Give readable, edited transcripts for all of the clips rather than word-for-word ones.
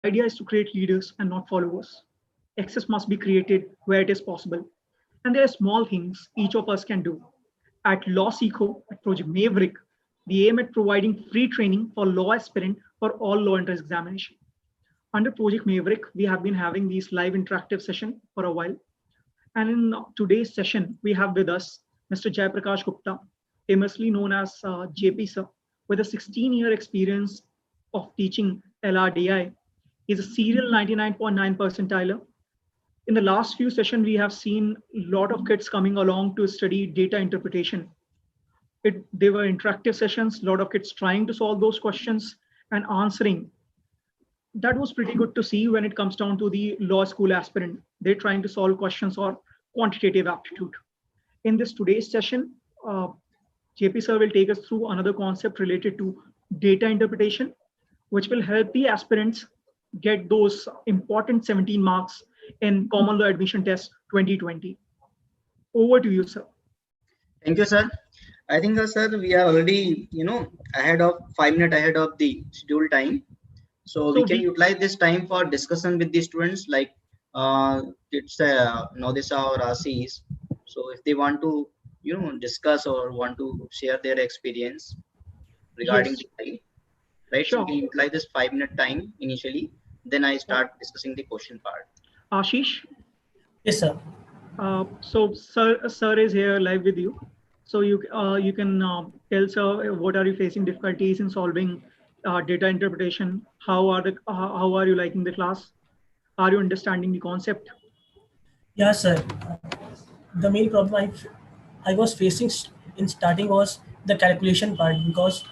The idea is to create leaders and not followers. Access must be created where it is possible. And there are small things each of us can do. At Law Seco, at Project Maverick, we aim at providing free training for law aspirant for all law entrance examination. Under Project Maverick, we have been having these live interactive session for a while. And in today's session, we have with us Mr. Jaiprakash Gupta, famously known as JP Sir, with a 16-year experience of teaching LRDI. He's a serial 99.9 percentiler. In the last few sessions, we have seen a lot of kids coming along to study data interpretation. They were interactive sessions, a lot of kids trying to solve those questions and answering. That was pretty good to see when it comes down to the law school aspirant. They're trying to solve questions or quantitative aptitude. In this today's session, JP sir will take us through another concept related to data interpretation, which will help the aspirants get those important 17 marks in Common Law Admission Test 2020. Over to you, sir. Thank you, sir. I think, sir, we are already, ahead of 5 minutes ahead of the scheduled time. So we can utilize this time for discussion with the students, like it's Nodisa or Asis. So if they want to, discuss or want to share their experience regarding the time, right? Sure. So we can utilize this 5-minute time initially. Then I start discussing the question part. Ashish? Yes, sir. So sir is here live with you. So you can tell sir what are you facing difficulties in solving data interpretation. How are you liking the class? Are you understanding the concept? Yeah, sir. The main problem I was facing in starting was the calculation part, because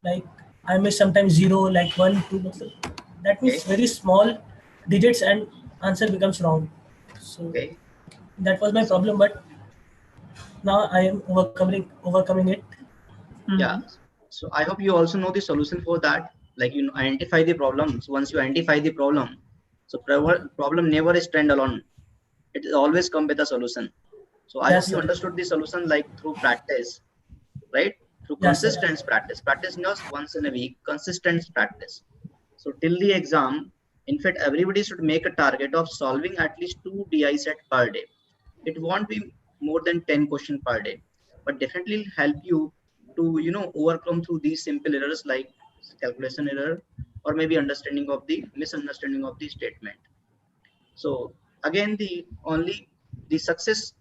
like I miss sometimes 0, like 1, 2. That means very small digits and answer becomes wrong. So that was my problem, but now I am overcoming it. Yeah. So I hope you also know the solution for that. Like you identify the problems. Once you identify the problem, so problem never is stand alone. It always come with a solution. So I hope you understood the solution like through practice, right? Through consistent practice. Practice not once in a week, consistent practice. So till the exam, in fact, everybody should make a target of solving at least 2 DI set per day. It won't be more than 10 questions per day, but definitely help you to overcome through these simple errors like calculation error or maybe misunderstanding of the statement. So again, the success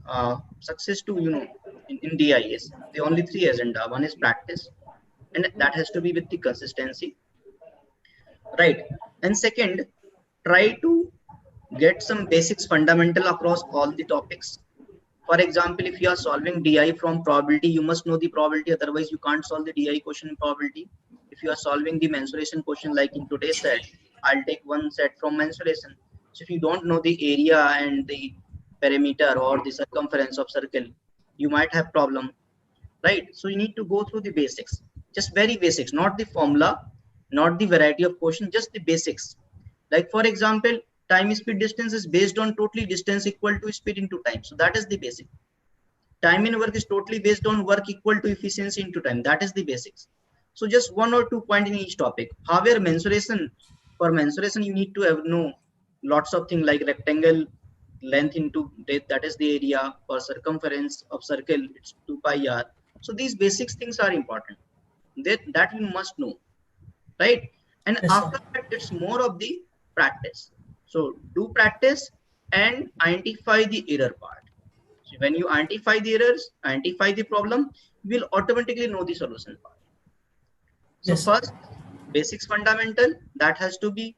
to in DI is the only 3 agenda. One is practice, and that has to be with the consistency, right? And second, try to get some basics fundamental across all the topics. For example, if you are solving DI from probability, you must know the probability, otherwise you can't solve the DI question in probability. If you are solving the mensuration question like in today's set, I'll take one set from mensuration. So if you don't know the area and the perimeter or the circumference of circle, you might have problem, right? So you need to go through the basics, just very basics, not the formula, not the variety of question, just the basics. Like for example, time speed distance is based on totally distance equal to speed into time. So that is the basic. Time in work is totally based on work equal to efficiency into time. That is the basics. So just 1 or 2 points in each topic. However, for mensuration, you need to know lots of things like rectangle length into depth, that is the area. For circumference of circle, it's 2 pi r. So these basics things are important. That you must know, right? And after that, it's more of the practice. So do practice and identify the error part. So when you identify the errors, identify the problem, you will automatically know the solution part. So first, basics fundamental, that has to be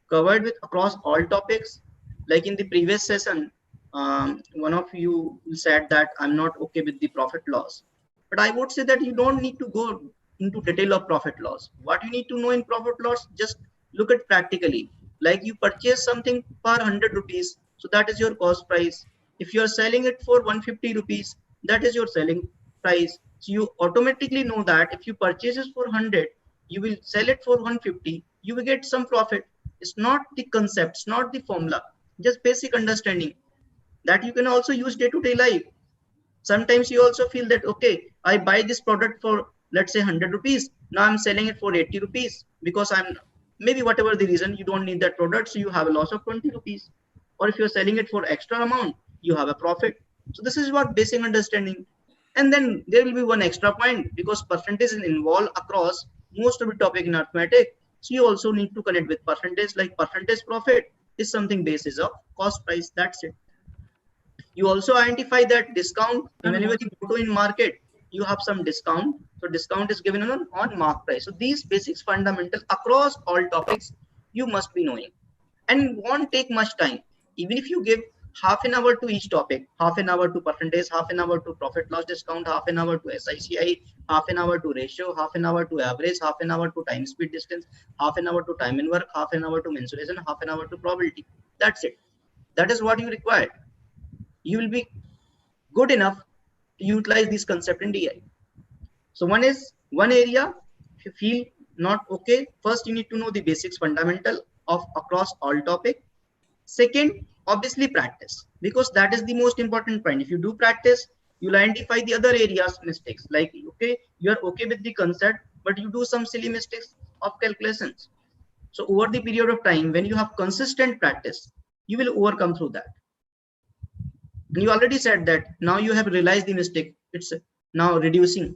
covered with across all topics. Like in the previous session, one of you said that I'm not okay with the profit loss. But I would say that you don't need to go into detail of profit loss. What you need to know in profit loss, just look at practically. Like you purchase something for 100 rupees, so that is your cost price. If you are selling it for 150 rupees, that is your selling price. So you automatically know that if you purchase it for 100, you will sell it for 150, you will get some profit. It's not the concept, it's not the formula, just basic understanding that you can also use day-to-day life. Sometimes you also feel that, okay, I buy this product for, let's say 100 rupees. Now I'm selling it for 80 rupees because I'm maybe whatever the reason, you don't need that product, so you have a loss of 20 rupees. Or if you're selling it for extra amount, you have a profit. So this is what basic understanding. And then there will be one extra point, because percentage is involved across most of the topic in arithmetic. So you also need to connect with percentage, like percentage profit is something basis of cost price. That's it. You also identify that discount whenever you go to in market, you have some discount. So discount is given on mark price. So these basics fundamental across all topics you must be knowing, and won't take much time. Even if you give half an hour to each topic, half an hour to percentage, half an hour to profit loss discount, half an hour to SICI, half an hour to ratio, half an hour to average, half an hour to time speed distance, half an hour to time in work, half an hour to mensuration, half an hour to probability. That's it. That is what you require. You will be good enough to utilize this concept in DI. So one area, if you feel not okay, first you need to know the basics fundamental of across all topic. Second, obviously practice, because that is the most important point. If you do practice, you'll identify the other areas mistakes. Like, okay, you're okay with the concept, but you do some silly mistakes of calculations. So over the period of time, when you have consistent practice, you will overcome through that. And you already said that now you have realized the mistake. It's now reducing.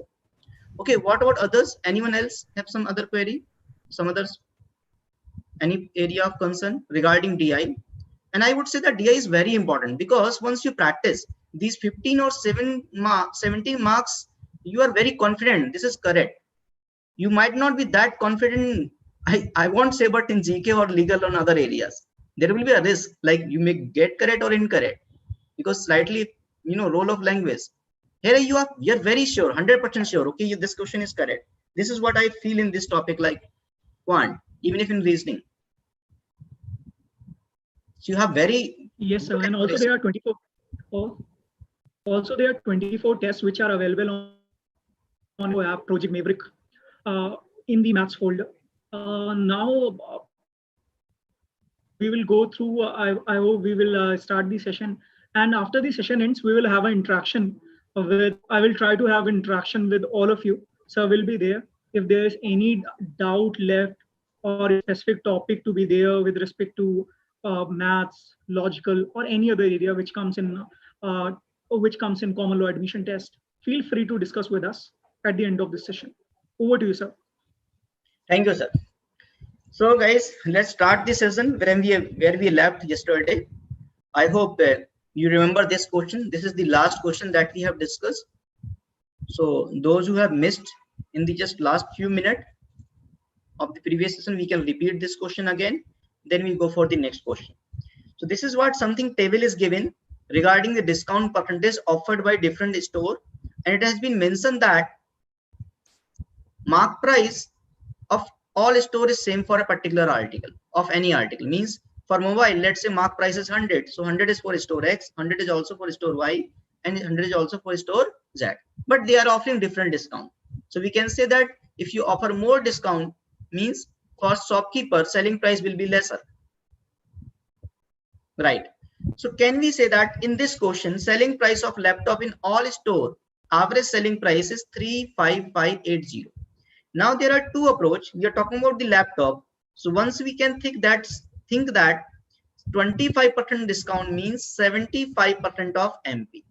Okay, what about others? Anyone else have some other query? Some others? Any area of concern regarding DI? And I would say that DI is very important, because once you practice these 15 or 17 marks, you are very confident this is correct. You might not be that confident, I won't say, but in GK or legal or other areas, there will be a risk, like you may get correct or incorrect, because slightly, role of language. Here you're very sure, 100% sure, okay, this question is correct. This is what I feel in this topic, like quant, even if in reasoning. So you have very... Yes, sir. And also there are 24. Also there are 24 tests which are available on your app, Project Maverick, in the maths folder. Now we will go through. I hope we will start the session, and after the session ends, we will have an interaction with. I will try to have interaction with all of you. So will be there. If there is any doubt left or a specific topic to be there with respect to maths, logical, or any other area which comes in common law admission test, feel free to discuss with us at the end of this session. Over to you, sir. Thank you, sir. So guys, let's start the session where we left yesterday. I hope you remember this question. This is the last question that we have discussed. So those who have missed in the just last few minutes of the previous session, we can repeat this question again. Then we go for the next question. So this is what something table is given regarding the discount percentage offered by different store, and it has been mentioned that mark price of all store is same for a particular article, of any article. Means for mobile, let's say mark price is 100, so 100 is for store X, 100 is also for store Y, and 100 is also for store Z, but they are offering different discount. So we can say that if you offer more discount, means for shopkeeper selling price will be lesser, right? So can we say that in this question, selling price of laptop in all store, average selling price is 35580. Now there are two approach. We are talking about the laptop. So once we can think that 25% discount means 75% of MP.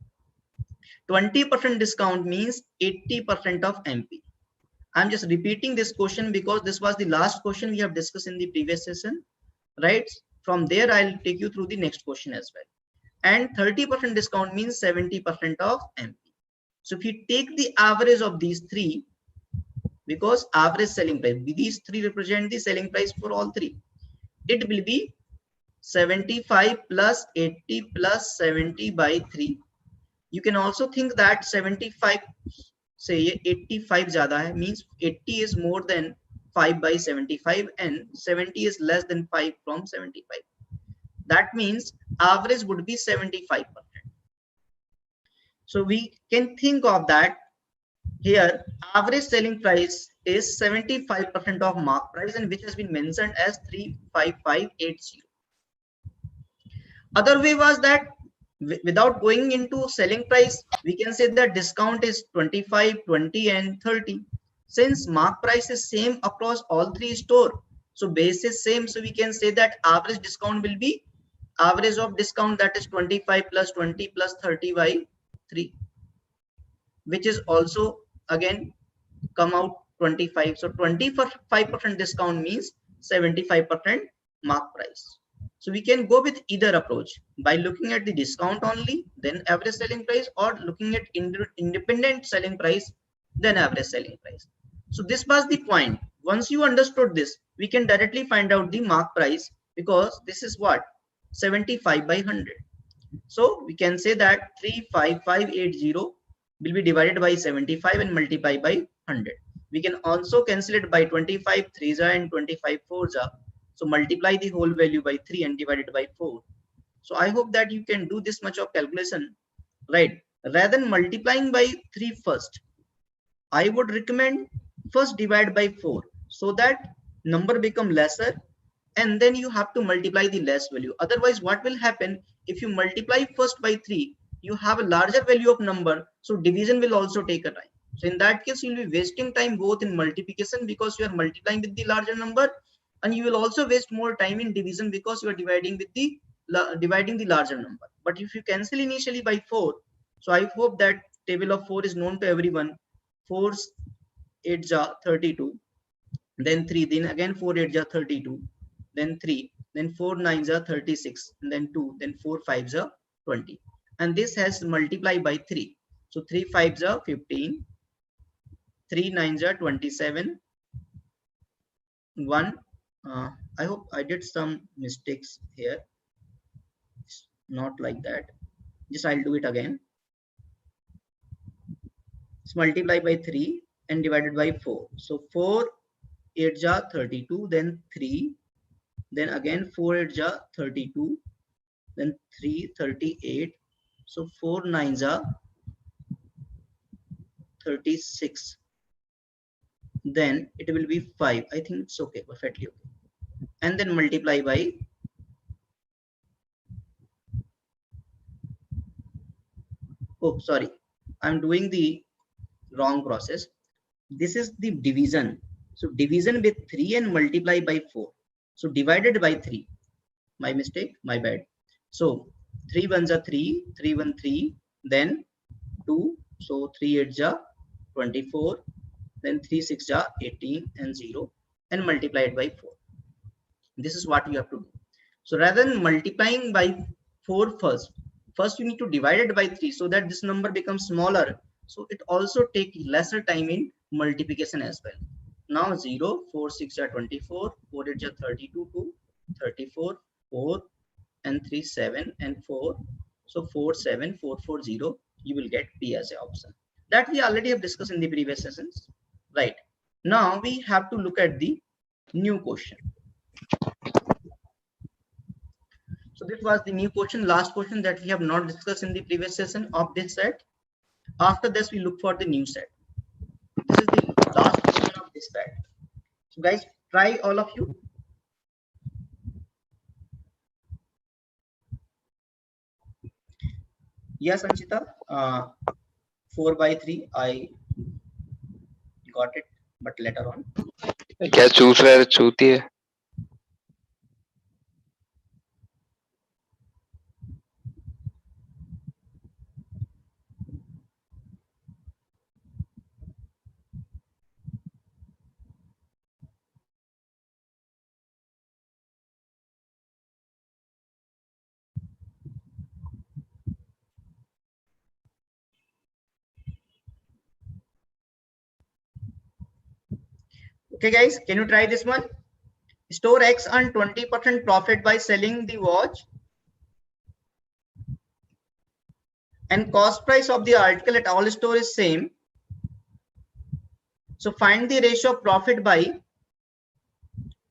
20% discount means 80% of MP. I'm just repeating this question because this was the last question we have discussed in the previous session, right? From there, I'll take you through the next question as well. And 30% discount means 70% of MP. So if you take the average of these three, because average selling price, these three represent the selling price for all three, it will be 75 plus 80 plus 70 by 3. You can also think that 75, say 85 zyada hai, means 80 is more than 5 by 75 and 70 is less than 5 from 75. That means average would be 75%. So we can think of that here, average selling price is 75% of mark price, and which has been mentioned as 35580. Other way was that without going into selling price, we can say that discount is 25, 20 and 30. Since mark price is same across all three store, So base is same. So we can say that average discount will be average of discount, that is 25 plus 20 plus 30 by 3, which is also again come out 25. So 25% discount means 75% mark price. So we can go with either approach, by looking at the discount only, then average selling price, or looking at independent selling price, then average selling price. So this was the point. Once you understood this, we can directly find out the mark price, because this is what, 75 by 100. So we can say that 35580 will be divided by 75 and multiply by 100. We can also cancel it by 25 3s and 25 4s. So multiply the whole value by 3 and divide it by 4. So I hope that you can do this much of calculation, right? Rather than multiplying by 3 first, I would recommend first divide by 4, so that number become lesser, and then you have to multiply the less value. Otherwise, what will happen, if you multiply first by 3, you have a larger value of number, so division will also take a time. So in that case, you'll be wasting time both in multiplication, because you are multiplying with the larger number, and you will also waste more time in division, because you are dividing with the larger number. But if you cancel initially by 4, so I hope that table of 4 is known to everyone. 4 8s are 32, then 3, then again 4 8s are 32, then 3, then 4 9s are 36, and then 2, then 4 5s are 20, and this has multiplied by 3. So 3 5s are 15, 3 9s are 27, 1 I hope I did some mistakes here. It's not like that. Just I'll do it again. It's multiplied by 3 and divided by 4. So 4 8s are 32, then 3, then again 4 8s are 32, then 3 38. So 4 9s are 36. Then it will be 5. I think it's okay, perfectly okay. And then multiply by sorry, I'm doing the wrong process. This is the division. So division with 3 and multiply by 4. So divided by 3. My mistake, my bad. So 3 1s are 3, 3 1 3, then 2. So 3 8s are 24, then 3 6s are 18 and 0, and multiply it by 4. This is what you have to do. So rather than multiplying by 4 first you need to divide it by 3, so that this number becomes smaller. So it also takes lesser time in multiplication as well. Now 0, 4 6 are 24, 4 8 are 32, 2, 34, 4 and 3 7 and 4. So 4 7 4 4 0, you will get B as an option. That we already have discussed in the previous sessions, right? Now we have to look at the new question. So this was the new question, last question that we have not discussed in the previous session of this set. After this, we look for the new set. This is the last question of this set. So guys, try all of you. Yes, Anchita, 4 by 3, I got it, but later on. क्या चूस रहा है, चूती है? Okay guys, can you try this one? Store X earn 20% profit by selling the watch, and cost price of the article at all store is same. So find the ratio of profit by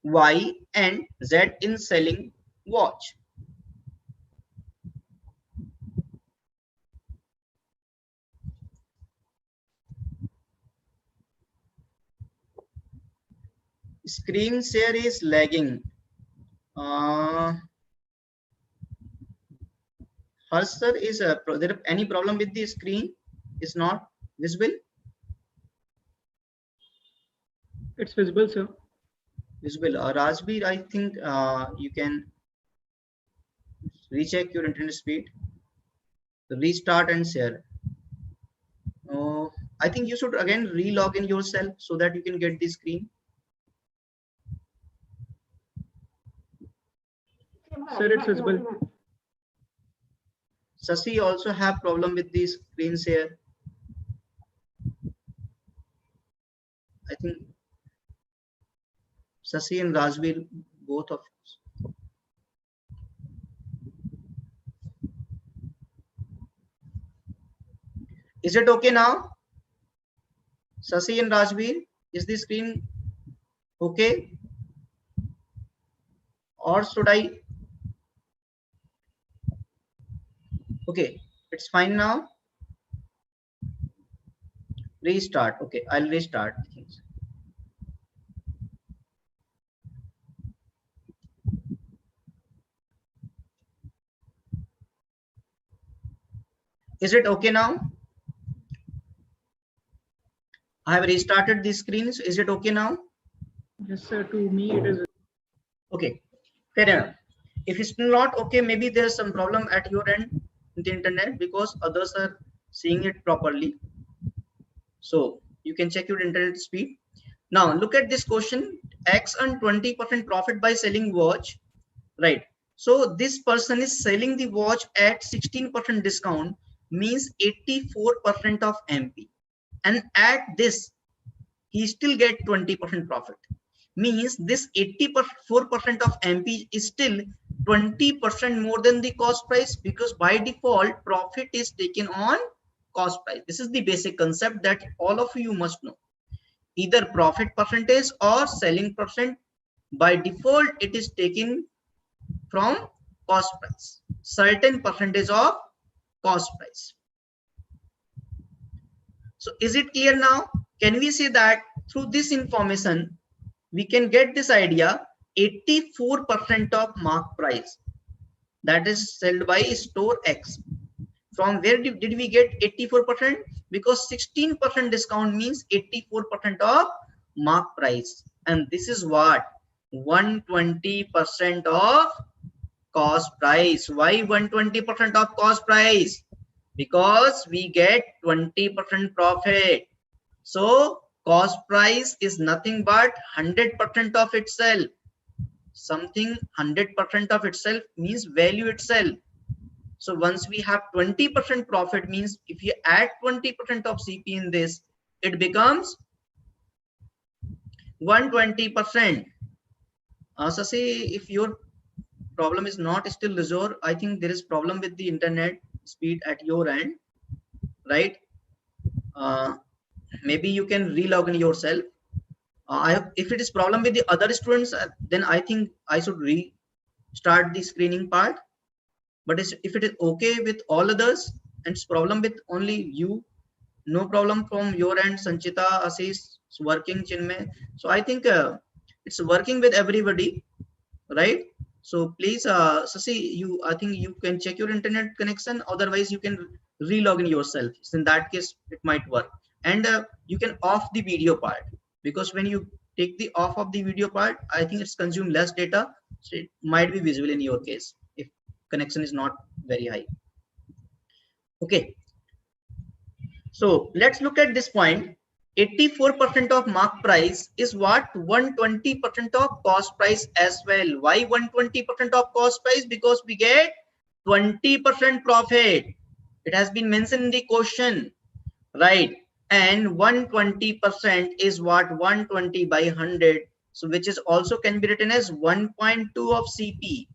Y and Z in selling watch. Screen share is lagging. Harsh sir, is there any problem with the screen? Is not visible? It's visible, sir. visible. Rajbir, I think you can recheck your internet speed, restart and share. I think you should again re-log in yourself so that you can get the screen. Sir, it's visible. Sasi also have problem with the screen share. I think Sasi and Rajbir, both of us. Is it okay now? Sasi and Rajbir, is the screen okay? Or should I? Okay, it's fine now. Restart. Okay, I'll restart things. Is it okay now? I have restarted the screen. So is it okay now? Yes, sir. To me, it is. Okay, fair enough. If it's not okay, maybe there's some problem at your end in the internet because others are seeing it properly. So you can check your internet speed. Now look at this question. X earned 20% profit by selling watch, right? So this person is selling the watch at 16% discount, means 84% of MP, and at this he still get 20% profit, means this 84% of MP is still 20% more than the cost price, because by default profit is taken on cost price. This is the basic concept that all of you must know. Either profit percentage or selling percent, by default it is taken from cost price, certain percentage of cost price. So is it clear now? Can we say that through this information we can get this idea? 84% of mark price, that is sold by store X. From where did we get 84%? Because 16% discount means 84% of mark price, and this is what 120% of cost price. Why 120% of cost price? Because we get 20% profit. So cost price is nothing but 100% of itself. Something 100% of itself means value itself. So once we have 20% profit, means if you add 20% of CP in this, it becomes 120%. Sasi, if your problem is not still resolved, I think there is problem with the internet speed at your end, right? Maybe you can re-log in yourself. If it is problem with the other students, then I think I should restart the screening part. But if it is okay with all others and it's problem with only you, no problem from your end. Sanchita, Ashish, it's working. Chinmay, so I think it's working with everybody, right? So please, Sasi, I think you can check your internet connection. Otherwise, you can re-log in yourself. So in that case, it might work. And you can off the video part, because when you take the off of the video part, I think it's consume less data, so it might be visible in your case if connection is not very high. Okay. So let's look at this point. 84% of mark price is what? 120% of cost price as well. Why 120% of cost price? Because we get 20% profit. It has been mentioned in the question, right? And 120% is what? 120 by 100. So which is also can be written as 1.2 of CP,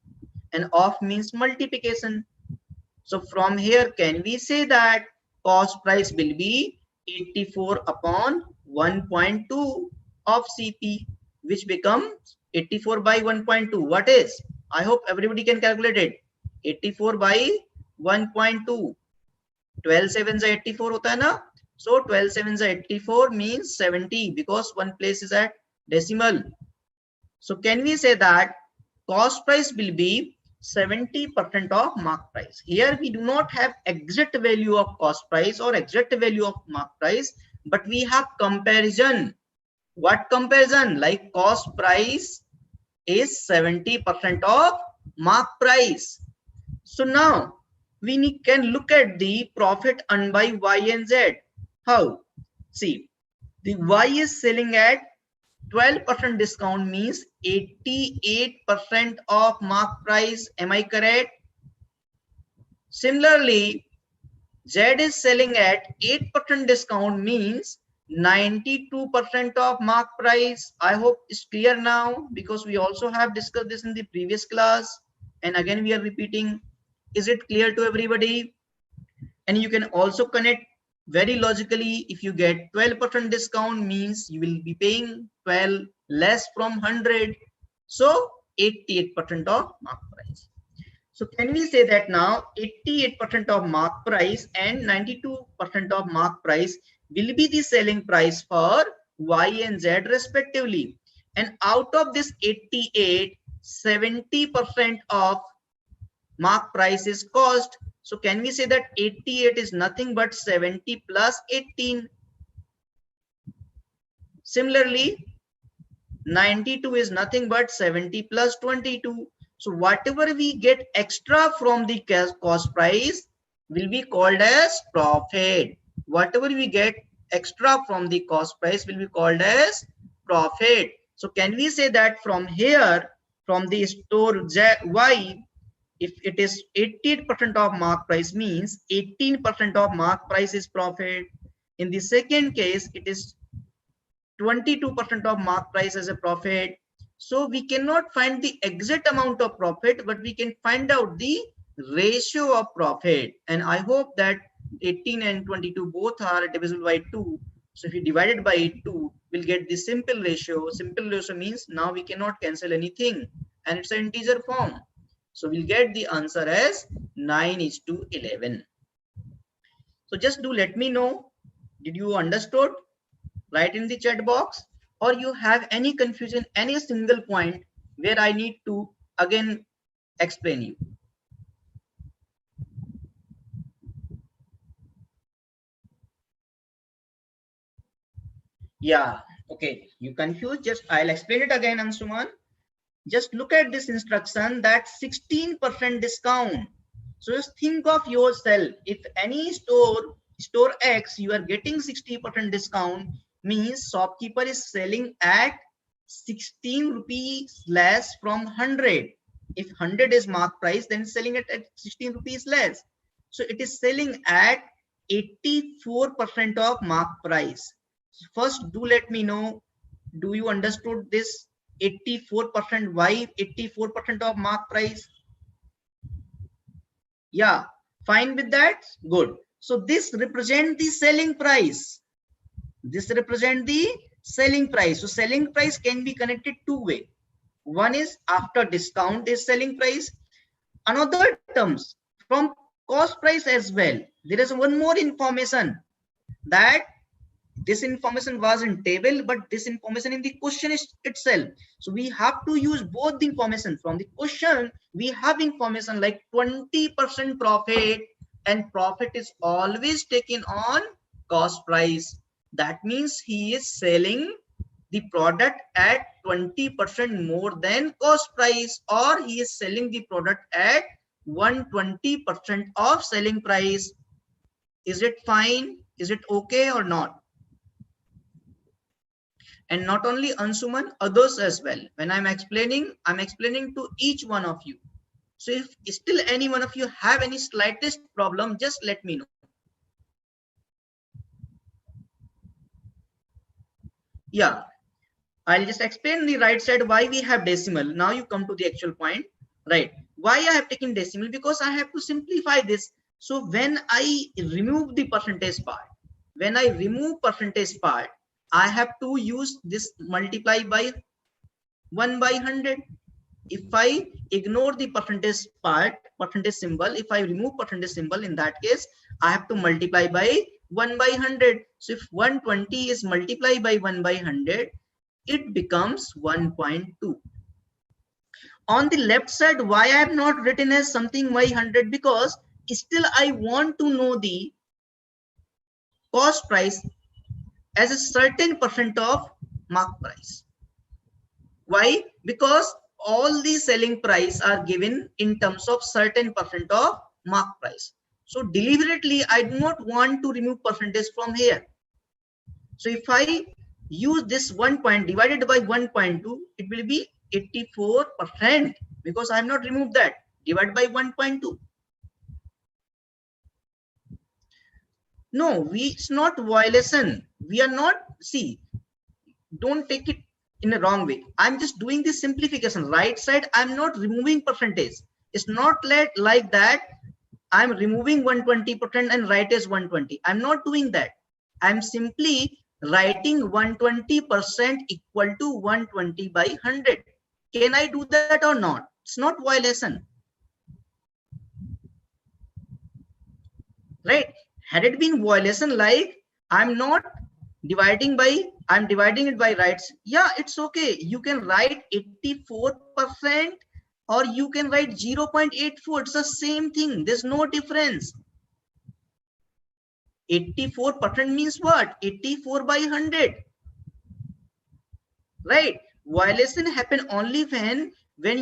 and off means multiplication. So from here, can we say that cost price will be 84 upon 1.2 of CP, which becomes 84 by 1.2. What is? I hope everybody can calculate it. 84 by 1.2. 12 sevens are 84 hota hai na? So 12 sevens are 84 means 70, because one place is at decimal. So can we say that cost price will be 70% of mark price? Here we do not have exact value of cost price or exact value of mark price, but we have comparison. What comparison? Like cost price is 70% of mark price. So now we can look at the profit earned by Y and Z. How? See, the Y is selling at 12% discount, means 88% of mark price. Am I correct? Similarly, Z is selling at 8% discount, means 92% of mark price. I hope it's clear now, because we also have discussed this in the previous class, and again we are repeating. Is it clear to everybody? And you can also connect very logically. If you get 12% discount, means you will be paying 12 less from 100, so 88% of mark price. So can we say that now 88% of mark price and 92% of mark price will be the selling price for Y and Z respectively? And out of this 88, 70% of mark price is cost. So can we say that 88 is nothing but 70 plus 18? Similarly, 92 is nothing but 70 plus 22. So whatever we get extra from the cost price will be called as profit. Whatever we get extra from the cost price will be called as profit. So can we say that from here, from the store Y, if it is 88% of mark price, means 18% of mark price is profit. In the second case, it is 22% of mark price as a profit. So we cannot find the exact amount of profit, but we can find out the ratio of profit. And I hope that 18 and 22 both are divisible by 2. So if you divide it by 2, we'll get the simple ratio. Simple ratio means now we cannot cancel anything, and it's an integer form. So we'll get the answer as 9:11. So just do let me know, did you understood? Write in the chat box, or you have any confusion, any single point where I need to again explain you. Yeah, okay, you confused, just I'll explain it again, Ansuman. Just look at this instruction, that 16% discount. So just think of yourself, if any store X, you are getting 60% discount, means shopkeeper is selling at 16 rupees less from 100. If 100 is mark price, then selling it at 16 rupees less. So it is selling at 84% of mark price. First, do let me know, do you understood this 84%? Why 84% of mark price? Yeah, fine with that? Good. So this represents the selling price. This represents the selling price. So selling price can be connected two ways. One is after discount is selling price. Another terms from cost price as well. There is one more information, that this information was in table, but this information in the question is itself. So we have to use both the information. From the question, we have information like 20% profit, and profit is always taken on cost price. That means he is selling the product at 20% more than cost price, or he is selling the product at 120% of selling price. Is it fine? Is it okay or not? And not only Ansuman, others as well. When I'm explaining to each one of you. So if still any one of you have any slightest problem, just let me know. Yeah, I'll just explain the right side why we have decimal. Now you come to the actual point, right? Why I have taken decimal? Because I have to simplify this. So when I remove the percentage part, I have to use this multiply by 1 by 100. If I ignore the percentage part, percentage symbol, if I remove percentage symbol, in that case, I have to multiply by 1 by 100. So if 120 is multiplied by 1 by 100, it becomes 1.2. On the left side, why I have not written as something by 100? Because still I want to know the cost price as a certain percent of mark price. Why? Because all the selling price are given in terms of certain percent of mark price. So deliberately, I do not want to remove percentage from here. So if I use this 1 point divided by 1.2, it will be 84% because I have not removed that. Divided by 1.2. No, it's not violation. We are not, see, don't take it in a wrong way. I'm just doing this simplification. Right side, I'm not removing percentage. It's not like that. I'm removing 120% and right is 120. I'm not doing that. I'm simply writing 120% equal to 120 by 100. Can I do that or not? It's not violation. Right? Had it been violation, like I'm dividing it by rights. Yeah, it's okay. You can write 84% or you can write 0.84. It's the same thing. There's no difference. 84% means what? 84 by 100. Right? Violation happen only when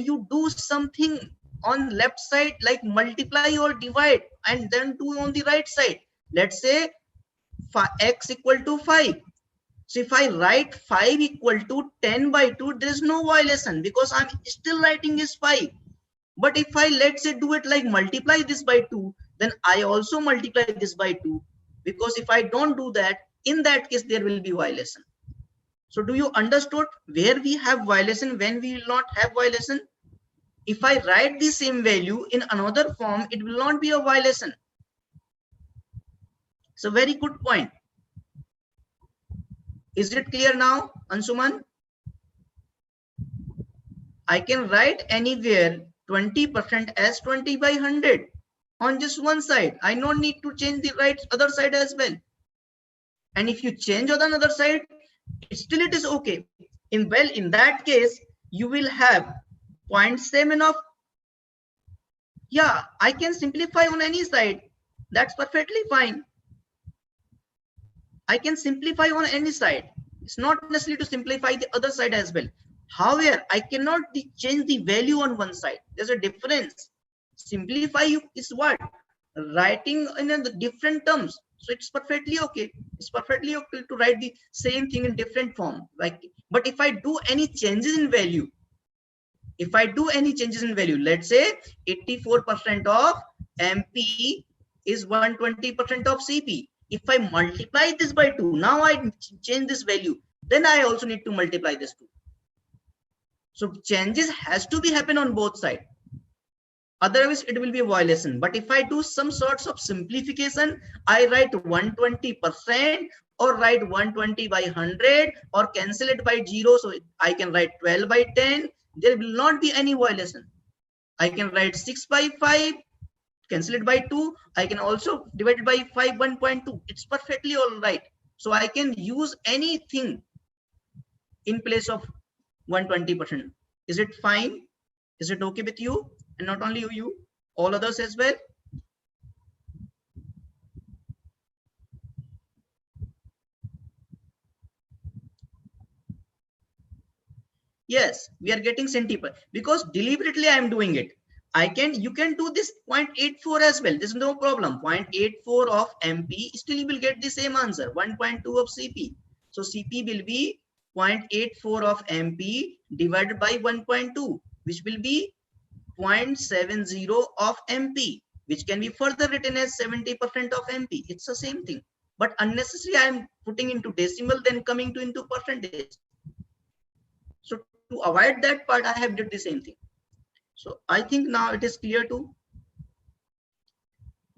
you do something on left side like multiply or divide and then do on the right side. Let's say x equal to 5. So if I write 5 equal to 10 by 2, there is no violation because I'm still writing is 5. But if I, let's say, do it like multiply this by 2, then I also multiply this by 2. Because if I don't do that, in that case, there will be violation. So do you understood where we have violation, when we will not have violation? If I write the same value in another form, it will not be a violation. It's a very good point. Is it clear now, Ansuman? I can write anywhere 20% as 20 by 100 on just one side. I don't need to change the right other side as well. And if you change on another side, still it is okay. In that case, you will have 0.7 of, yeah, I can simplify on any side. That's perfectly fine. I can simplify on any side. It's not necessary to simplify the other side as well. However, I cannot change the value on one side. There's a difference. Simplify is what? Writing in a different terms. So it's perfectly okay. It's perfectly okay to write the same thing in different form. But if I do any changes in value, let's say 84% of MP is 120% of CP. If I multiply this by 2, now I change this value, then I also need to multiply this 2. So changes has to be happen on both sides. Otherwise, it will be a violation. But if I do some sorts of simplification, I write 120% or write 120 by 100 or cancel it by 0. So I can write 12 by 10. There will not be any violation. I can write 6 by 5. Cancel it by 2. I can also divide it by 5, 1.2. It's perfectly all right. So I can use anything in place of 120%. Is it fine? Is it okay with you? And not only you, all others as well? Yes, we are getting centipede because deliberately I am doing it. You can do this 0.84 as well. There's no problem. 0.84 of MP, still you will get the same answer. 1.2 of CP. So CP will be 0.84 of MP divided by 1.2, which will be 0.70 of MP, which can be further written as 70% of MP. It's the same thing. But unnecessarily I am putting into decimal, then coming to into percentage. So to avoid that part, I have did the same thing. So I think now it is clear to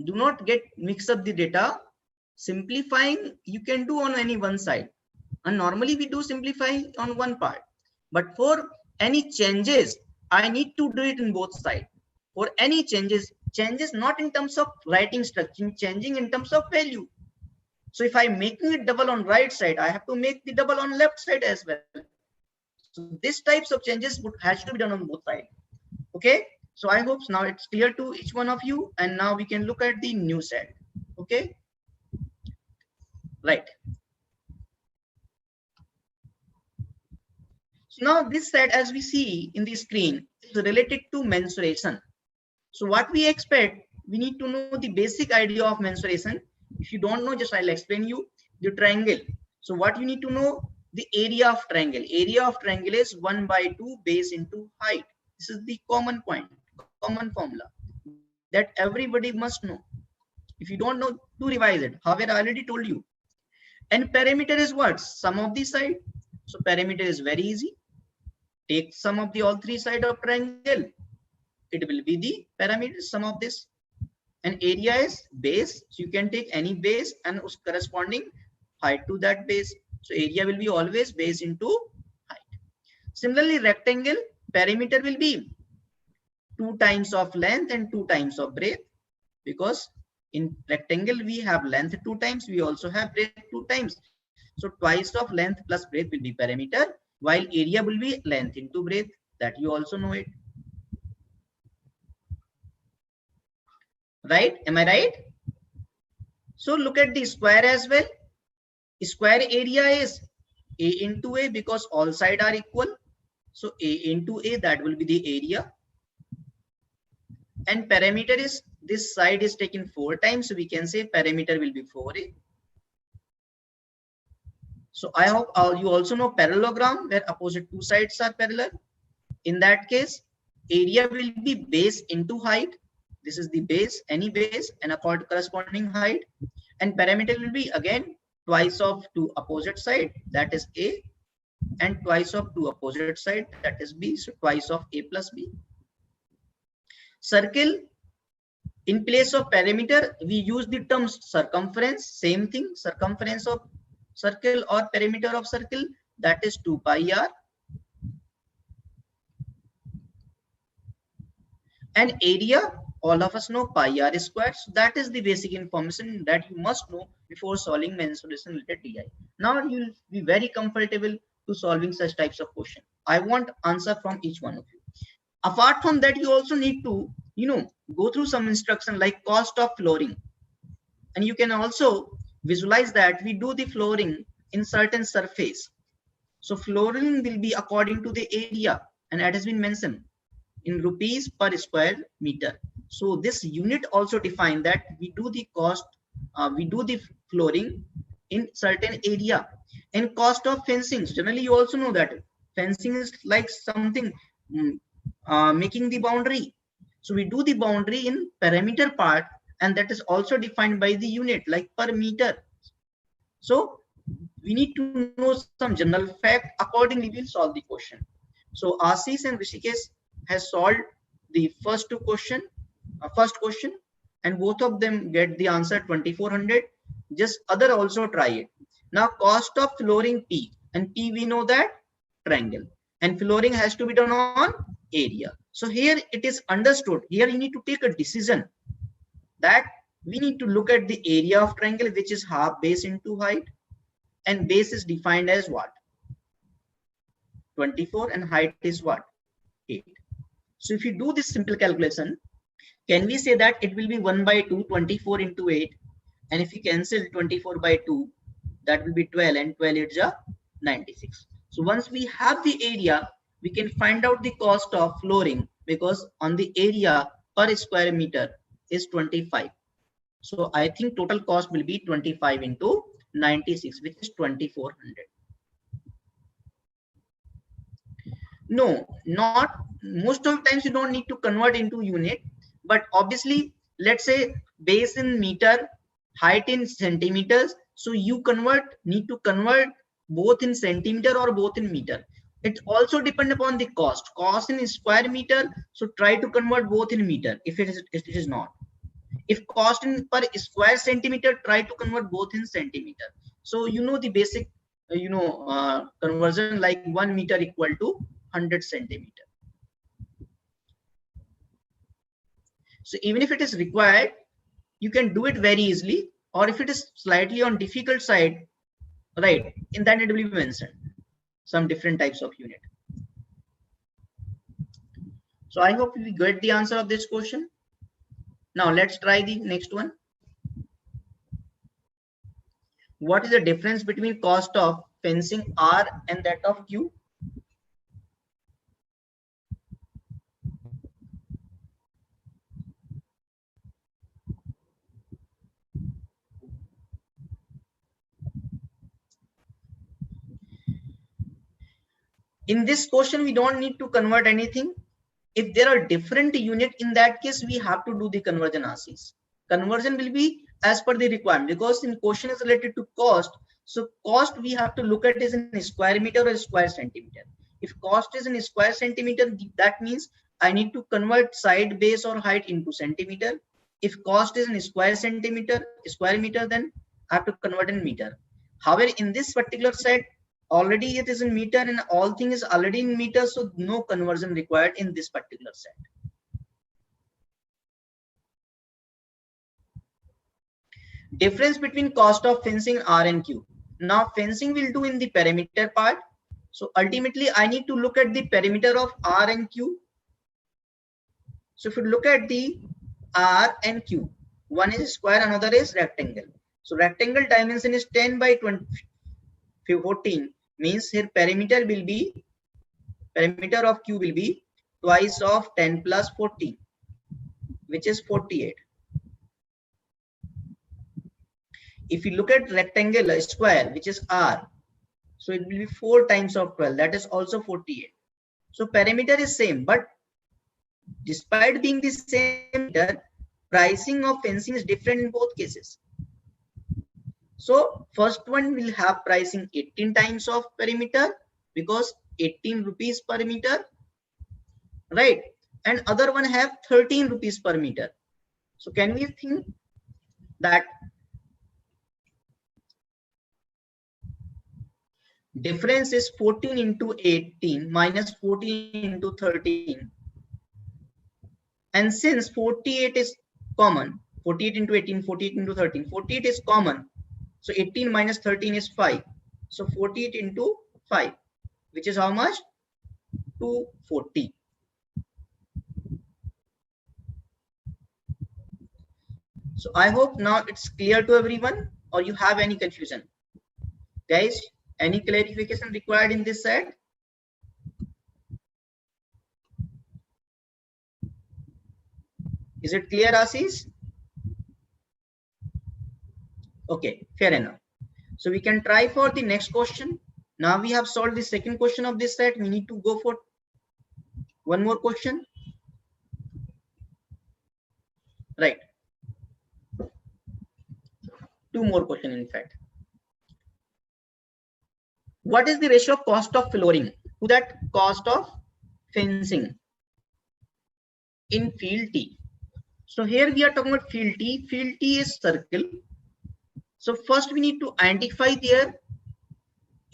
do not get mix up the data. Simplifying you can do on any one side, and normally we do simplify on one part, but for any changes I need to do it in both sides. For any changes not in terms of writing structure, changing in terms of value. So if I'm making it double on right side, I have to make the double on left side as well. So these types of changes has to be done on both sides. Okay, so I hope now it's clear to each one of you, and now we can look at the new set. Okay, right. So now this side, as we see in the screen, is related to mensuration. So what we expect, we need to know the basic idea of mensuration. If you don't know, just I'll explain you the triangle. So what you need to know, the area of triangle. Area of triangle is 1/2 base into height. This is the common point, common formula that everybody must know. If you don't know, do revise it. However, I already told you. And perimeter is what? Sum of the side. So perimeter is very easy. Take sum of the all three sides of triangle. It will be the perimeter sum of this. And area is base. So you can take any base and corresponding height to that base. So area will be always base into height. Similarly, rectangle perimeter will be 2 times of length and 2 times of breadth, because in rectangle we have length 2 times, we also have breadth 2 times. So twice of length plus breadth will be perimeter, while area will be length into breadth. That you also know it. Right? Am I right? So look at the square as well. Square area is A into A because all sides are equal. So A into A, that will be the area. And perimeter is, this side is taken 4 times. So we can say perimeter will be 4A. So I hope you also know parallelogram, where opposite 2 sides are parallel. In that case, area will be base into height. This is the base, any base, and a corresponding height. And perimeter will be again twice of 2 opposite side, that is A, and twice of 2 opposite side, that is B. So twice of A plus B. Circle, in place of perimeter, we use the term circumference. Same thing, circumference of circle or perimeter of circle, that is 2 pi r. And area, all of us know pi r squared. So that is the basic information that you must know before solving mensuration related DI. Now you will be very comfortable to solving such types of question. I want answer from each one of you. Apart from that, you also need to, go through some instruction like cost of flooring. And you can also visualize that we do the flooring in certain surface. So flooring will be according to the area, and that has been mentioned in rupees per square meter. So this unit also define that we do the cost, we do the flooring in certain area. And cost of fencing, generally you also know that fencing is like something making the boundary. So we do the boundary in perimeter part, and that is also defined by the unit like per meter. So we need to know some general fact, accordingly we'll solve the question. So Ashish and Rishikesh has solved the first question, and both of them get the answer 2400. Just other also try it. Now cost of flooring P, and P we know that triangle, and flooring has to be done on area. So here it is understood. Here you need to take a decision that we need to look at the area of triangle, which is half base into height, and base is defined as what? 24, and height is what? 8. So if you do this simple calculation, can we say that it will be 1/2, 24 into 8, and if you cancel 24/2, that will be 12, and 12 is 96. So once we have the area, we can find out the cost of flooring, because on the area per square meter is 25. So I think total cost will be 25 into 96, which is 2400. No, not most of the times you don't need to convert into unit, but obviously let's say base in meter, height in centimeters. So you need to convert both in centimeter or both in meter. It also depends upon the cost in square meter. So try to convert both in meter if it is not. If cost in per square centimeter, try to convert both in centimeter. So the basic conversion, like 1 meter equal to 100 centimeter. So even if it is required, you can do it very easily, or if it is slightly on difficult side, right, in that it will be mentioned some different types of unit. So I hope we get the answer of this question. Now let's try the next one. What is the difference between cost of fencing R and that of Q? In this question, we don't need to convert anything. If there are different unit, in that case, we have to do the conversion RCs. Conversion will be as per the requirement, because in question is related to cost. So cost we have to look at is in square meter or square centimeter. If cost is in square centimeter, that means I need to convert side, base or height into centimeter. If cost is in square meter, then I have to convert in meter. However, in this particular set, already it is in meter and all thing is already in meter, so no conversion required in this particular set. Difference between cost of fencing R and Q. Now fencing will do in the perimeter part. So ultimately I need to look at the perimeter of R and Q. So if you look at the R and Q, one is square, another is rectangle. So rectangle dimension is 10 by 14, means here perimeter of Q will be twice of 10 plus 14, which is 48. If you look at rectangle square, which is R, so it will be 4 times of 12, that is also 48. So perimeter is same, but despite being the same, pricing of fencing is different in both cases. So first one will have pricing 18 times of perimeter, because 18 rupees per meter, right? And other one have 13 rupees per meter. So can we think that difference is 14 into 18 minus 14 into 13, and since 48 is common, 48 into 18, 48 into 13, 48 is common, so 18 minus 13 is 5, so 48 into 5, which is how much? 240. So I hope now it's clear to everyone, or you have any confusion? Guys, any clarification required in this set? Is it clear, Ashish? Okay, fair enough. So we can try for the next question. Now we have solved the second question of this set. We need to go for one more question. Right. Two more questions, in fact. What is the ratio of cost of flooring to that cost of fencing in field T? So here we are talking about field T. Field T is circle. So first we need to identify their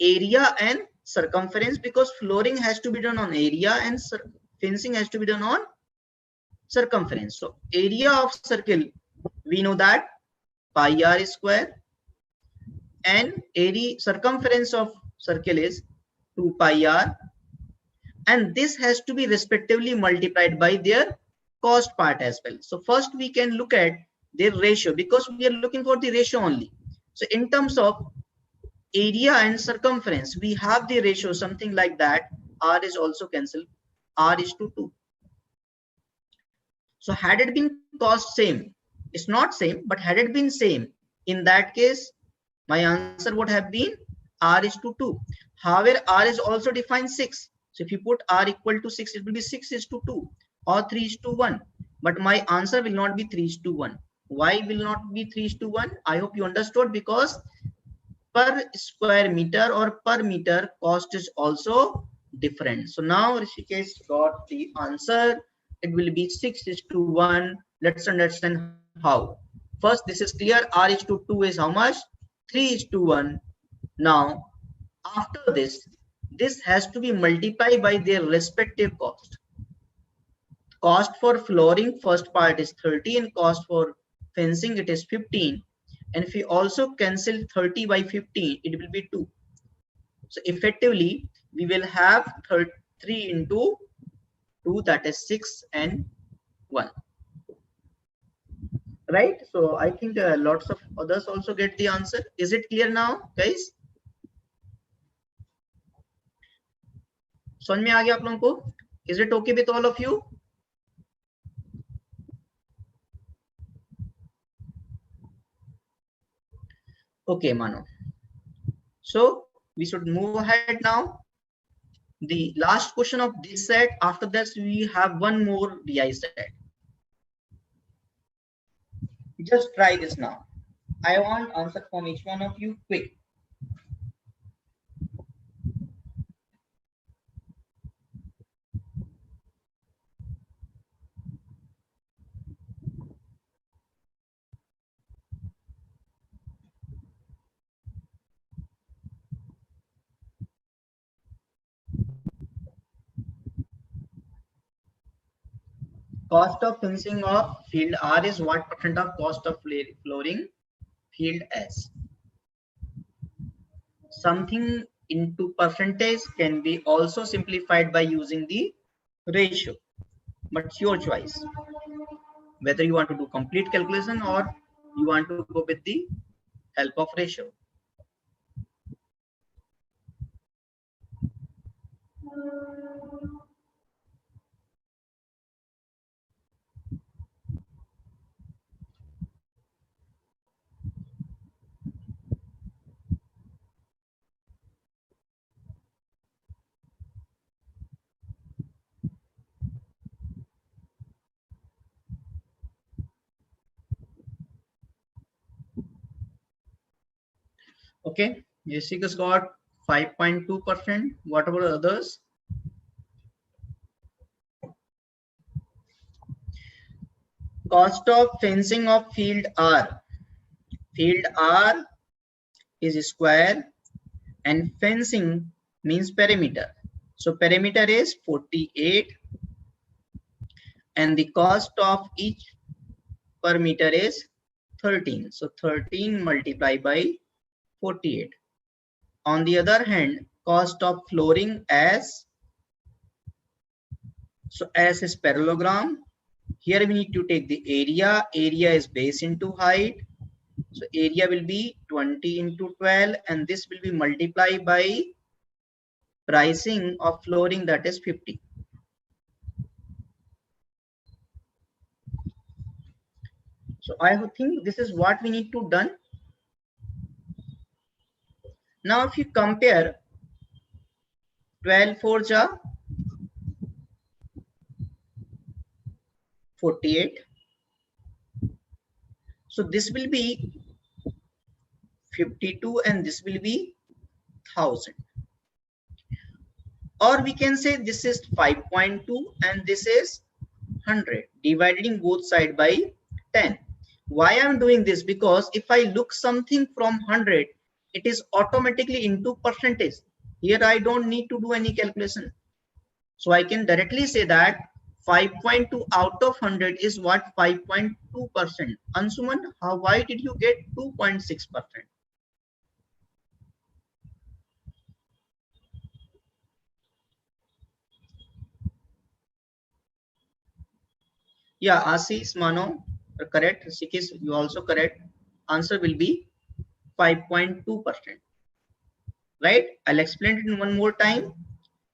area and circumference, because flooring has to be done on area and fencing has to be done on circumference. So area of circle, we know that pi r square, and area circumference of circle is 2 pi r, and this has to be respectively multiplied by their cost part as well. So first we can look at their ratio, because we are looking for the ratio only. So in terms of area and circumference, we have the ratio something like that. R is also cancelled, R is to 2. So had it been cost same, it's not same, but had it been same, in that case my answer would have been R is to 2. However, R is also defined 6. So if you put R equal to 6, it will be 6 is to 2 or 3 is to 1. But my answer will not be 3 is to 1. Why will not be 3 is to 1? I hope you understood, because per square meter or per meter cost is also different. So now Rishikesh got the answer. It will be 6 is to 1. Let's understand how. First, this is clear. R is to 2 is how much? 3 is to 1. Now, after this has to be multiplied by their respective cost. Cost for flooring, first part is 30, and cost for fencing, it is 15. And if we also cancel 30 by 15, it will be 2. So effectively, we will have 3 into 2, that is 6 and 1. Right? So I think lots of others also get the answer. Is it clear now, guys? समझ में आ गया आप लोगों को? Is it okay with all of you? Okay, Mano. So we should move ahead now. the last question of this set. After this, we have one more DI set. Just try this now. I want answer from each one of you quick. Cost of fencing of field R is what percent of cost of flooring field S? Something into percentage can be also simplified by using the ratio, but it's your choice whether you want to do complete calculation or you want to go with the help of ratio. Okay, Jessica's got 5.2%. What about others? Cost of fencing of field R. Field R is square and fencing means perimeter. So perimeter is 48 and the cost of each per meter is 13. So 13 multiplied by 48. On the other hand, cost of flooring S. So S is parallelogram. Here we need to take the area. Area is base into height. So area will be 20 into 12 and this will be multiplied by pricing of flooring, that is 50. So I think this is what we need to done. Now if you compare 12 4 ja 48. So this will be 52 and this will be 1000. Or we can say this is 5.2 and this is 100, dividing both sides by 10. Why I'm doing this? Because if I look something from 100, it is automatically into percentage. Here I don't need to do any calculation. So I can directly say that 5.2 out of 100 is what? 5.2%. Ansuman, why did you get 2.6%? Yeah, Asis, Mano, correct. Sikis, you also correct. Answer will be 5.2%. Right? I'll explain it in one more time.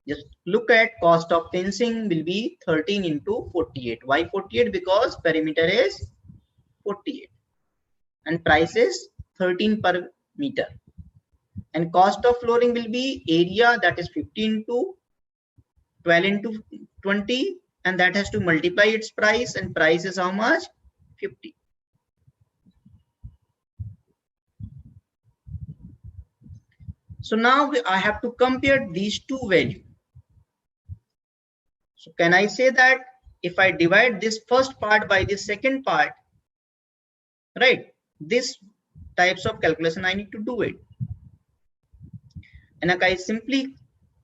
Just look at cost of fencing will be 13 into 48. Why 48? Because perimeter is 48 and price is 13 per meter. And cost of flooring will be area, that is 15 into 12 into 20, and that has to multiply its price, and price is how much? 50. So now I have to compare these two values. So can I say that if I divide this first part by the second part, right, this types of calculation I need to do it. And I simply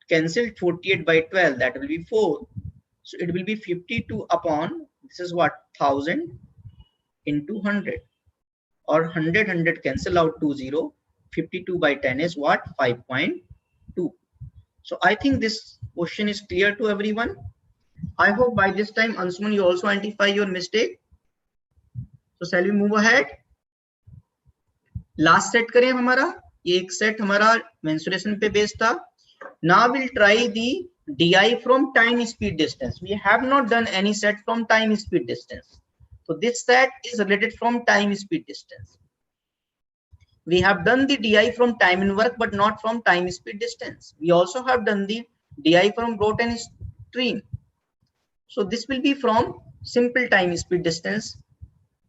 cancel 48 by 12, that will be 4. So it will be 52 upon, this is what, 1000 into 100, or 100 cancel out 20. 52 by 10 is what? 5.2. So I think this question is clear to everyone. I hope by this time, Ansuman, you also identify your mistake. So shall we move ahead? Last set करें हमारा, ये एक set हमारा mensuration पे based था. Now we'll try the DI from time speed distance. We have not done any set from time speed distance. So this set is related from time speed distance. We have done the DI from time and work, but not from time speed distance. We also have done the di from Broughton stream. So this will be from simple time speed distance,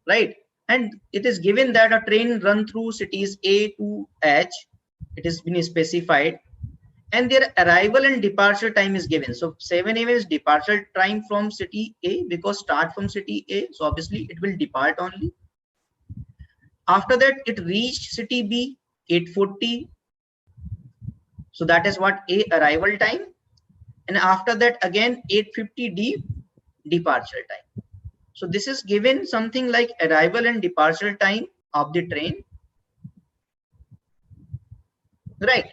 right? And it is given that a train run through cities A to H. It has been specified, and their arrival and departure time is given. So 7 a.m. is departure time from city A, because start from city A, so obviously it will depart only. After that, it reached city B 8:40. So that is what A arrival time. And after that, again 8:50 D departure time. So this is given something like arrival and departure time of the train, right?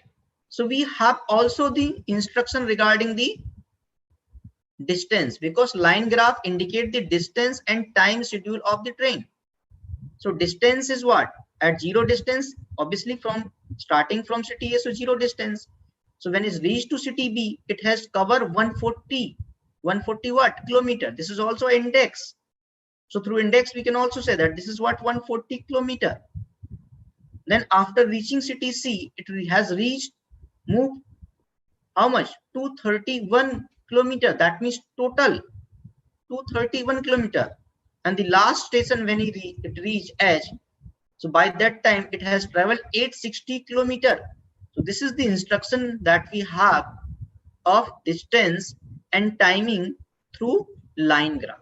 So we have also the instruction regarding the distance, because line graph indicate the distance and time schedule of the train. So distance is what? At zero distance, obviously from starting from city A, so zero distance. So when it's reached to city B, it has covered 140 what? Kilometer. This is also index. So through index, we can also say that this is what 140 kilometer. Then after reaching city C, it has reached, moved how much? 231 kilometer. That means total 231 kilometer. And the last station when it reached H, so by that time it has traveled 860 kilometer. So this is the instruction that we have of distance and timing through line graph.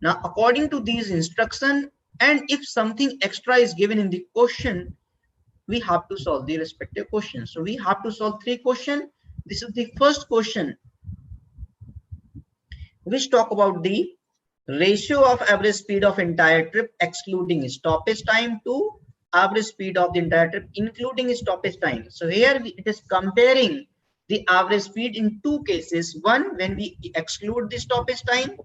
Now, according to these instruction, and if something extra is given in the question, we have to solve the respective questions. So we have to solve 3 questions. This is the first question, which talk about the ratio of average speed of entire trip excluding stoppage time to average speed of the entire trip including stoppage time. So here it is comparing the average speed in 2 cases. One, when we exclude the stoppage time.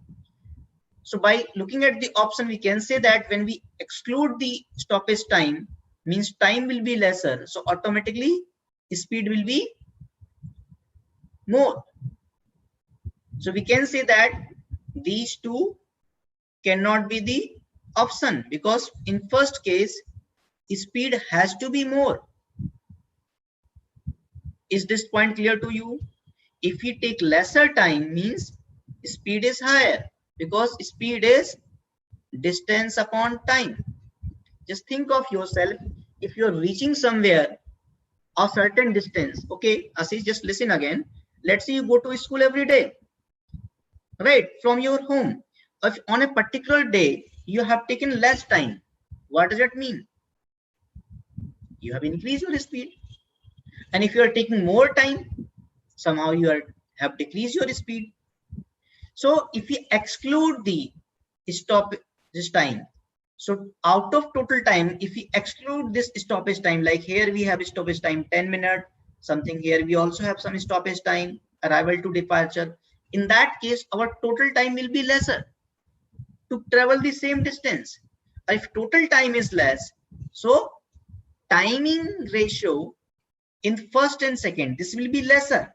So by looking at the option, we can say that when we exclude the stoppage time, means time will be lesser, so automatically speed will be more. So we can say that these two cannot be the option, because in first case speed has to be more. Is this point clear to you? If we take lesser time, means speed is higher, because speed is distance upon time. Just think of yourself, if you're reaching somewhere a certain distance. Okay, Ashish, just listen again. Let's say you go to school every day, right, from your home. If on a particular day you have taken less time, what does that mean? You have increased your speed. And if you are taking more time, somehow you have decreased your speed. So if we exclude the stoppage time, so out of total time, if we exclude this stoppage time, like here we have stoppage time 10 minutes, something here we also have some stoppage time, arrival to departure. In that case, our total time will be lesser to travel the same distance. If total time is less, so timing ratio in first and second, this will be lesser.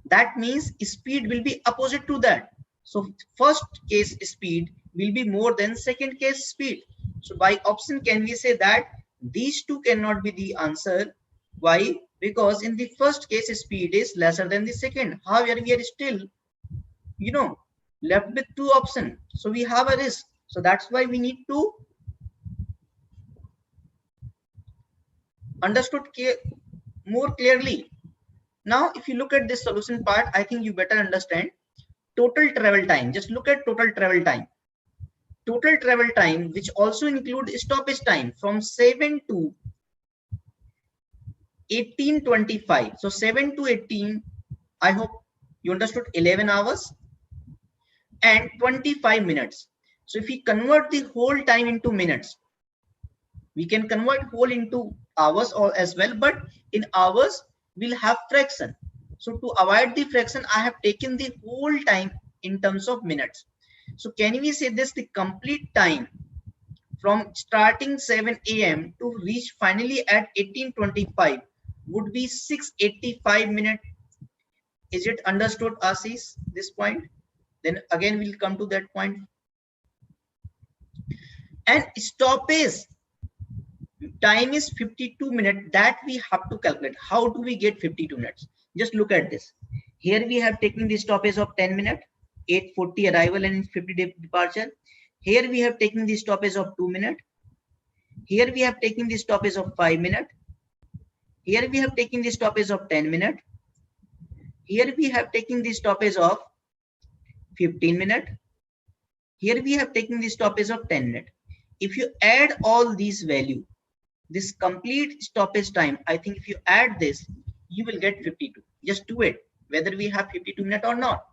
That means speed will be opposite to that. So first case speed will be more than second case speed. So by option, can we say that these two cannot be the answer? Why? Because in the first case speed is lesser than the second. However, we are still, left with 2 options. So we have a risk. So that's why we need to understood more clearly. Now, if you look at this solution part, I think you better understand total travel time. Just look at total travel time. Total travel time, which also include stoppage time, from 7 to 18:25. So 7 to 18, I hope you understood, 11 hours and 25 minutes. So if we convert the whole time into minutes, we can convert whole into hours or as well, but in hours we'll have fraction. So to avoid the fraction, I have taken the whole time in terms of minutes. So can we say this, the complete time from starting 7 a.m. to reach finally at 18:25 would be 685 minutes. Is it understood, Ashish, this point? Then again we'll come to that point. And stoppage time is 52 minutes. That we have to calculate. How do we get 52 minutes? Just look at this. Here we have taken the stoppage of 10 minutes, 8:40 arrival and 50 departure. Here we have taken the stoppage of 2 minutes. Here we have taken the stoppage of 5 minutes. Here we have taken the stoppage of 10 minutes. Here we have taken the stoppage of 15 minutes. Here we have taken the stoppage of 10 minutes. If you add all these value, this complete stoppage time, I think if you add this, you will get 52. Just do it, whether we have 52 minutes or not.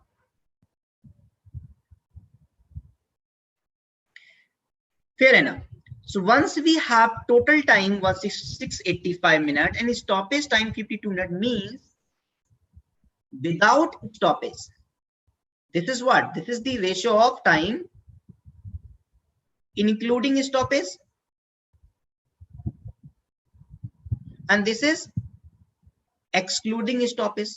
Fair enough. So once we have total time was 685 minutes and stoppage time 52 minutes, means without stoppage, this is what? This is the ratio of time including stoppage, and this is excluding stoppage,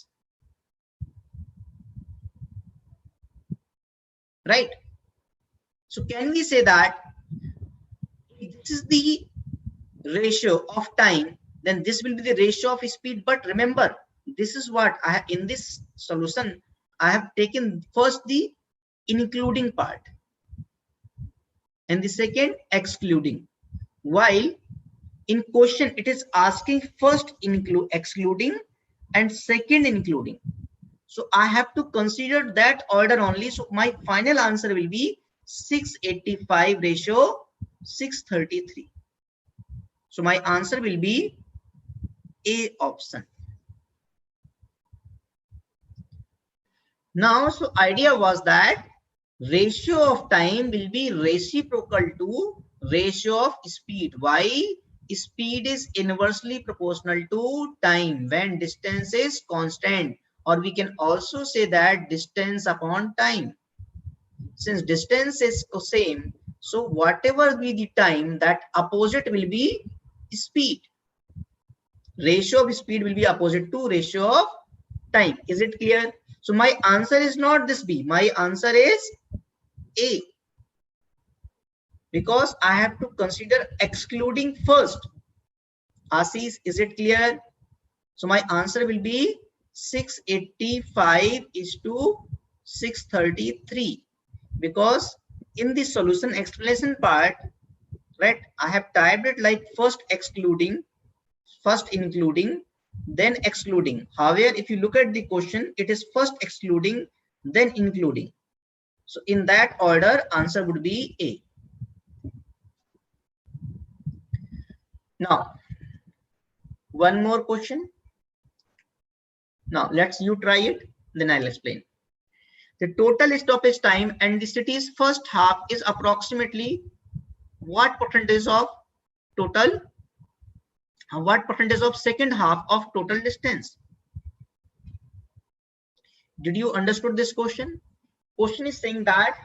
right? So can we say that this is the ratio of time, then this will be the ratio of speed? But remember, this is what I have in this solution. I have taken first the including part and the second excluding, while in question it is asking first excluding and second including. So I have to consider that order only. So my final answer will be 685 ratio 633. So my answer will be A option. Now, so idea was that ratio of time will be reciprocal to ratio of speed. Why? Speed is inversely proportional to time when distance is constant, or we can also say that distance upon time. Since distance is the same, so whatever be the time, that opposite will be speed. Ratio of speed will be opposite to ratio of time. Is it clear? So my answer is not this B. My answer is A, because I have to consider excluding first. Ashish, is it clear? So my answer will be 685 is to 633, because in the solution explanation part, right, I have typed it like first excluding, first including, then excluding. However, if you look at the question, it is first excluding, then including. So in that order, answer would be A. Now, one more question. Now, let's you try it, then I'll explain. The total stoppage time and the city's first half is approximately what percentage of total? What percentage of second half of total distance? Did you understood this question? Question is saying that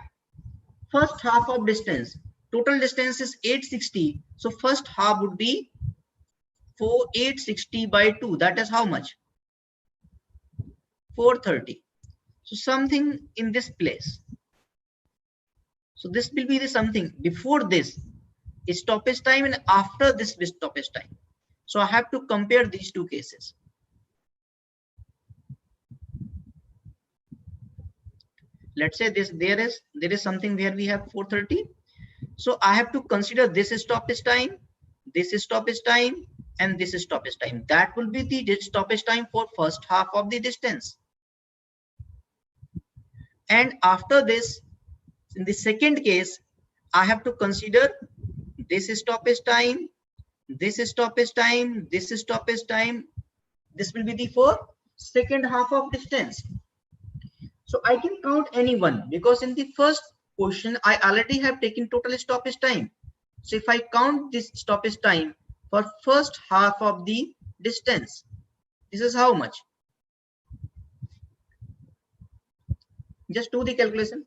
first half of distance, total distance is 860. So first half would be 860 by 2. That is how much? 430. So something in this place. So this will be the something before this is stoppage time and after this is stoppage time. So I have to compare these two cases. Let's say this there is something where we have 430. So I have to consider this is stoppage time, this is stoppage time, and this is stoppage time. That will be the stoppage time for first half of the distance. And after this, in the second case, I have to consider this is stoppage time, this is stoppage time, this is stoppage time. This will be the for second half of distance. So I can count any one, because in the first question I already have taken total stoppage time. So if I count this stoppage time for first half of the distance, this is how much? Just do the calculation.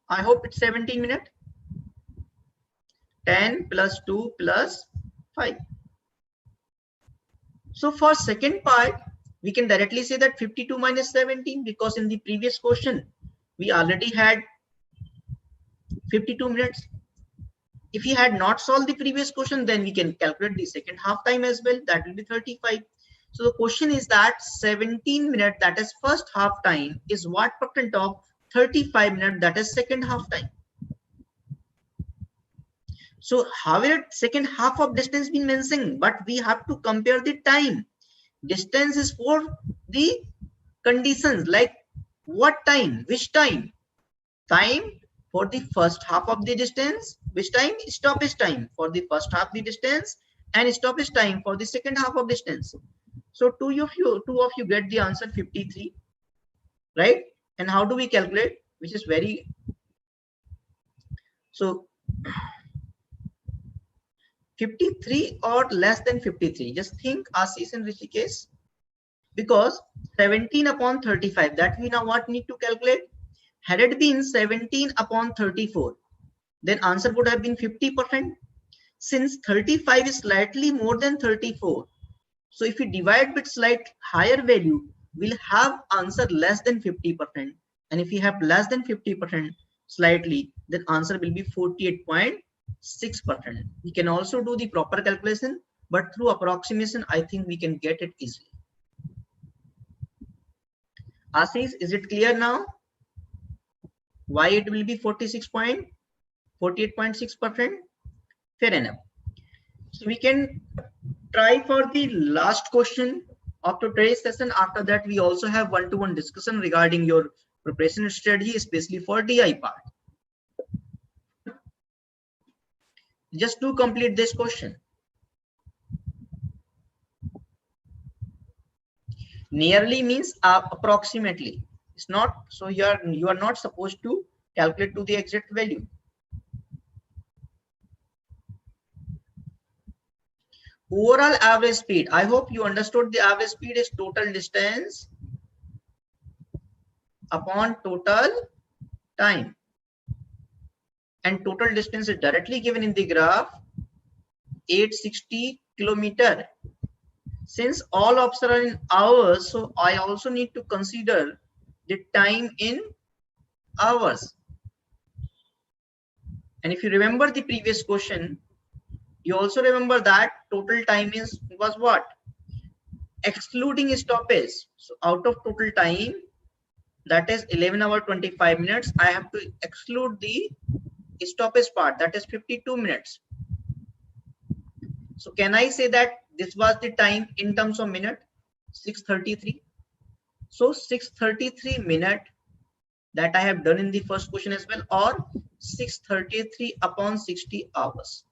I hope it's 17 minutes. 10 plus 2 plus 5. So for second part, we can directly say that 52 minus 17, because in the previous question, we already had 52 minutes. If we had not solved the previous question, then we can calculate the second half time as well. That will be 35. So the question is that 17 minutes, that is first half time, is what percent of 35 minutes, that is second half time. So however, second half of distance been mentioned, but we have to compare the time. Distance is for the conditions, like what time, which time. Time for the first half of the distance, which time, stoppage time for the first half of the distance, and stoppage time for the second half of distance. So two of you get the answer 53, right? And how do we calculate? Which is very, so 53 or less than 53. Just think Ashish and Rishikesh, because 17 upon 35, that we now what need to calculate. Had it been 17 upon 34, then answer would have been 50%. Since 35 is slightly more than 34, so if we divide with slight higher value, we'll have answer less than 50%. And if we have less than 50% slightly, then answer will be 48.6%. We can also do the proper calculation, but through approximation, I think we can get it easily. Ashish, is it clear now? Why it will be 48.6%? Fair enough. So we can try for the last question of today's session. After that, we also have one-to-one discussion regarding your preparation strategy, especially for DI part. Just to complete this question. Nearly means approximately. It's not, so you are not supposed to calculate to the exact value. Overall average speed. I hope you understood the average speed is total distance upon total time. And total distance is directly given in the graph, 860 kilometer. Since all options are in hours, so I also need to consider the time in hours. And if you remember the previous question, you also remember that total time was what? Excluding stoppage. So out of total time, that is 11 hours 25 minutes, I have to exclude the stoppage part, that is 52 minutes. So can I say that this was the time in terms of minute? 633. So 633 minute that I have done in the first question as well, or 633 upon 60 hours.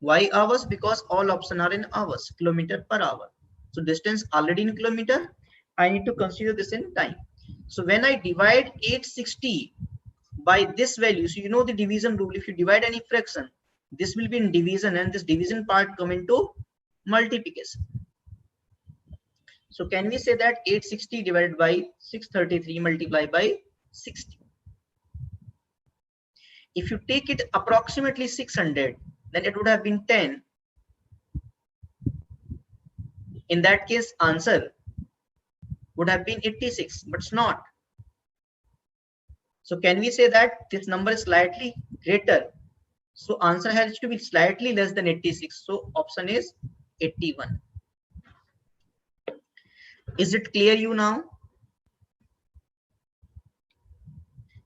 Why hours? Because all options are in hours, kilometer per hour. So distance already in kilometer, I need to consider this in time. So when I divide 860 by this value, so you know the division rule, if you divide any fraction, this will be in division and this division part come into multiplication. So can we say that 860 divided by 633 multiplied by 60? If you take it approximately 600, then it would have been 10. In that case, answer would have been 86, but it's not. So can we say that this number is slightly greater? So answer has to be slightly less than 86. So option is 81. Is it clear you now?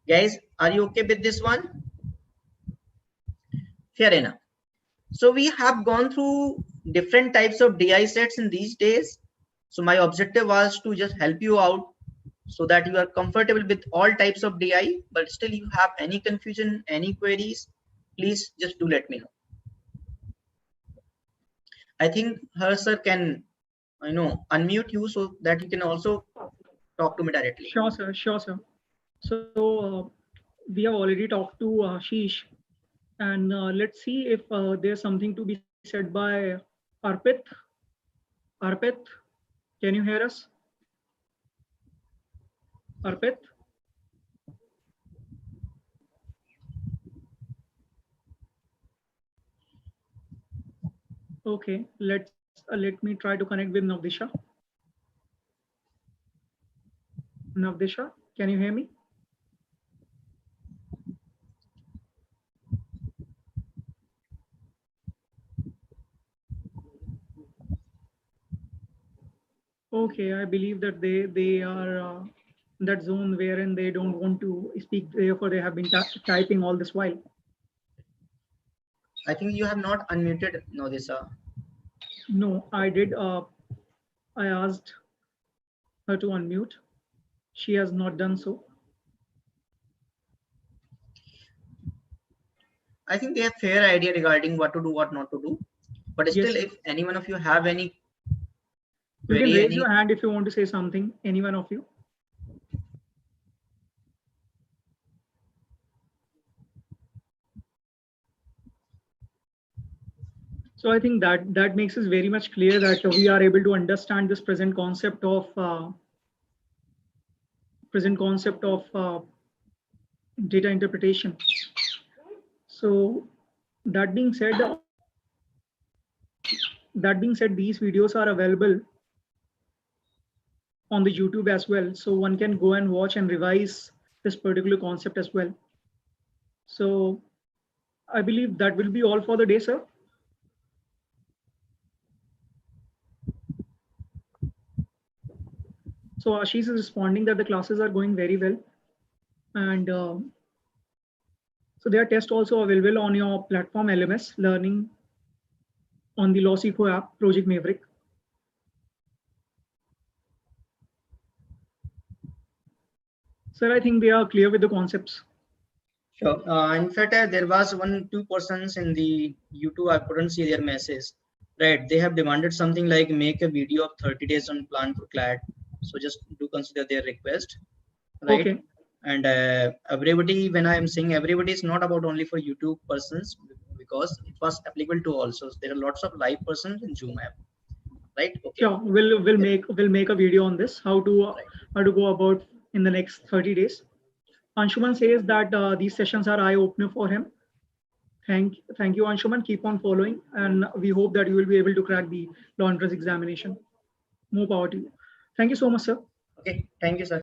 Guys, are you okay with this one? Fair enough. So we have gone through different types of DI sets in these days. So my objective was to just help you out so that you are comfortable with all types of DI, but still you have any confusion, any queries, please just do let me know. I think her sir can, unmute you so that you can also talk to me directly. Sure, sir. Sure, sir. So we have already talked to Sheesh, and let's see if there's something to be said by Arpit. Arpit, can you hear us? Arpit? Okay, let me try to connect with Navdisha. Navdisha, can you hear me? Okay, I believe that they are in that zone wherein they don't want to speak. Therefore, they have been typing all this while. I think you have not unmuted Nodisa. No, I did. I asked her to unmute. She has not done so. I think they have fair idea regarding what to do, what not to do. But Yes, still, if any one of you have any you can query, raise any your hand if you want to say something. Any one of you. So I think that makes it very much clear that we are able to understand this present concept of data interpretation. So that being said, these videos are available on the YouTube as well. So one can go and watch and revise this particular concept as well. So I believe that will be all for the day, sir. So Ashish is responding that the classes are going very well. And so there are tests also available on your platform LMS Learning on the LawSeco app, Project Maverick. Sir, I think they are clear with the concepts. Sure. In fact, there was two persons in the YouTube. I couldn't see their message. Right. They have demanded something like make a video of 30 days on plan for CLAD. So just do consider their request. Right. Okay. And everybody, when I am saying everybody, is not about only for YouTube persons, because it was applicable to also. There are lots of live persons in Zoom app. Right. Okay. Sure. We'll make a video on this. How to go about in the next 30 days. Anshuman says that these sessions are eye-opener for him. Thank you, Anshuman. Keep on following, and we hope that you will be able to crack the law entrance examination. More power to you. Thank you so much, sir. Okay. Thank you, sir.